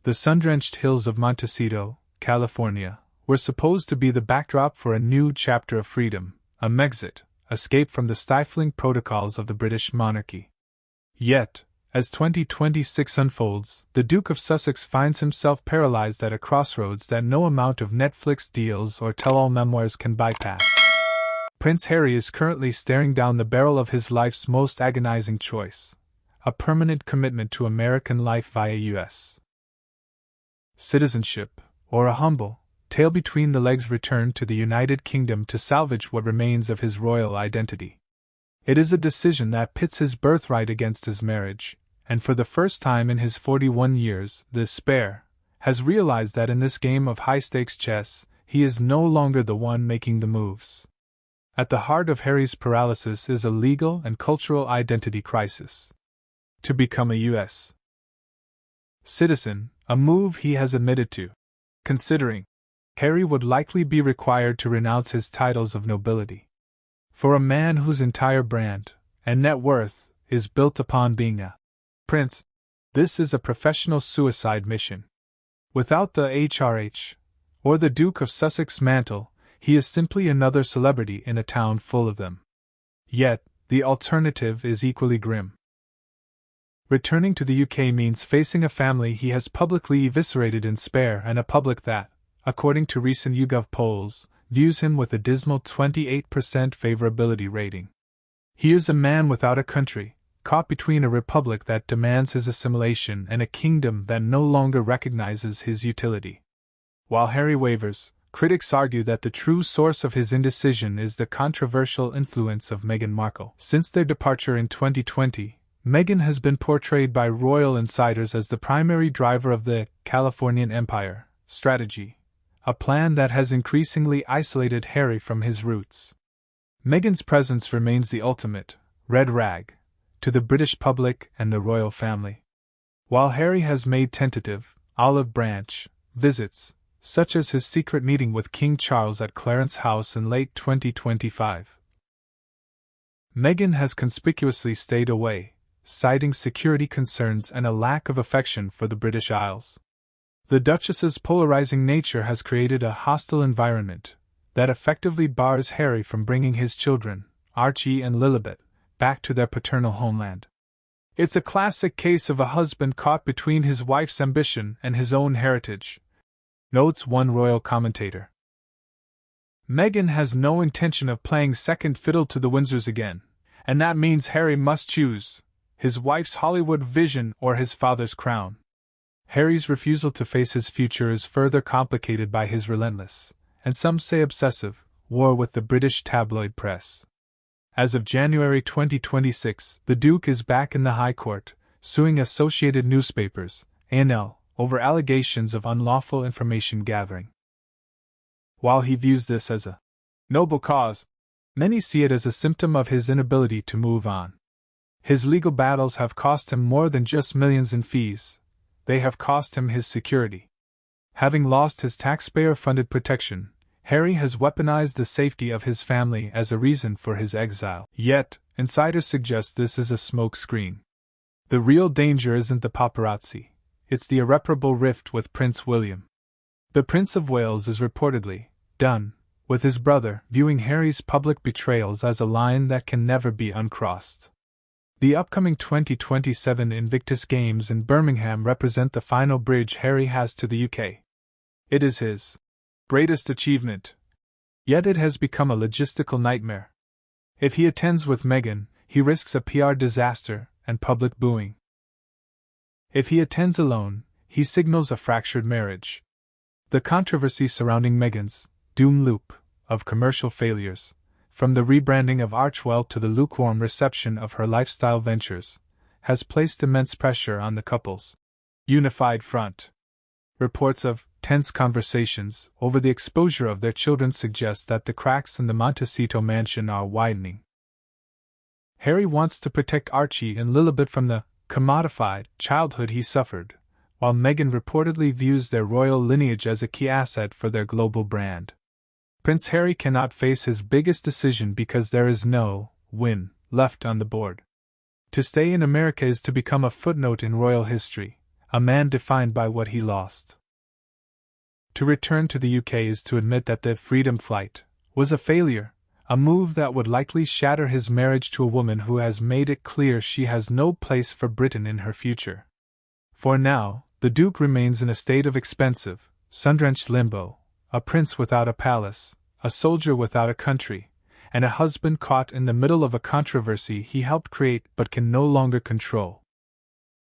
The sun-drenched hills of Montecito, California, were supposed to be the backdrop for a new chapter of freedom, a Megxit, escape from the stifling protocols of the British monarchy. Yet, as 2026 unfolds, the Duke of Sussex finds himself paralyzed at a crossroads that no amount of Netflix deals or tell-all memoirs can bypass. Prince Harry is currently staring down the barrel of his life's most agonizing choice: a permanent commitment to American life via U.S. citizenship, or a humble, tail-between-the-legs return to the United Kingdom to salvage what remains of his royal identity. It is a decision that pits his birthright against his marriage, and for the first time in his 41 years, the spare has realized that in this game of high-stakes chess, he is no longer the one making the moves. At the heart of Harry's paralysis is a legal and cultural identity crisis. To become a U.S. citizen, a move he has admitted to considering, Harry would likely be required to renounce his titles of nobility. For a man whose entire brand and net worth is built upon being a prince, this is a professional suicide mission. Without the HRH, or the Duke of Sussex mantle, he is simply another celebrity in a town full of them. Yet, the alternative is equally grim. Returning to the UK means facing a family he has publicly eviscerated in spare and a public that, according to recent YouGov polls, views him with a dismal 28% favorability rating. He is a man without a country, caught between a republic that demands his assimilation and a kingdom that no longer recognizes his utility. While Harry wavers, critics argue that the true source of his indecision is the controversial influence of Meghan Markle. Since their departure in 2020, Meghan has been portrayed by royal insiders as the primary driver of the Californian Empire strategy, a plan that has increasingly isolated Harry from his roots. Meghan's presence remains the ultimate red rag to the British public and the royal family. While Harry has made tentative, olive branch visits, such as his secret meeting with King Charles at Clarence House in late 2025, Meghan has conspicuously stayed away, citing security concerns and a lack of affection for the British Isles. The Duchess's polarizing nature has created a hostile environment that effectively bars Harry from bringing his children, Archie and Lilibet, back to their paternal homeland. It's a classic case of a husband caught between his wife's ambition and his own heritage, notes one royal commentator. Meghan has no intention of playing second fiddle to the Windsors again, and that means Harry must choose his wife's Hollywood vision or his father's crown. Harry's refusal to face his future is further complicated by his relentless, and some say obsessive, war with the British tabloid press. As of January 2026, the Duke is back in the High Court, suing Associated Newspapers, A&L, over allegations of unlawful information gathering. While he views this as a noble cause, many see it as a symptom of his inability to move on. His legal battles have cost him more than just millions in fees. They have cost him his security. Having lost his taxpayer-funded protection, Harry has weaponized the safety of his family as a reason for his exile. Yet, insiders suggest this is a smokescreen. The real danger isn't the paparazzi, it's the irreparable rift with Prince William. The Prince of Wales is reportedly done with his brother, viewing Harry's public betrayals as a line that can never be uncrossed. The upcoming 2027 Invictus Games in Birmingham represent the final bridge Harry has to the UK. It is his greatest achievement, yet it has become a logistical nightmare. If he attends with Meghan, he risks a PR disaster and public booing. If he attends alone, he signals a fractured marriage. The controversy surrounding Meghan's doom loop of commercial failures, from the rebranding of Archewell to the lukewarm reception of her lifestyle ventures, has placed immense pressure on the couple's unified front. Reports of tense conversations over the exposure of their children suggest that the cracks in the Montecito mansion are widening. Harry wants to protect Archie and Lilibet from the commodified childhood he suffered, while Meghan reportedly views their royal lineage as a key asset for their global brand. Prince Harry cannot face his biggest decision because there is no win left on the board. To stay in America is to become a footnote in royal history, a man defined by what he lost. To return to the UK is to admit that the freedom flight was a failure, a move that would likely shatter his marriage to a woman who has made it clear she has no place for Britain in her future. For now, the Duke remains in a state of expensive, sun-drenched limbo, a prince without a palace, a soldier without a country, and a husband caught in the middle of a controversy he helped create but can no longer control.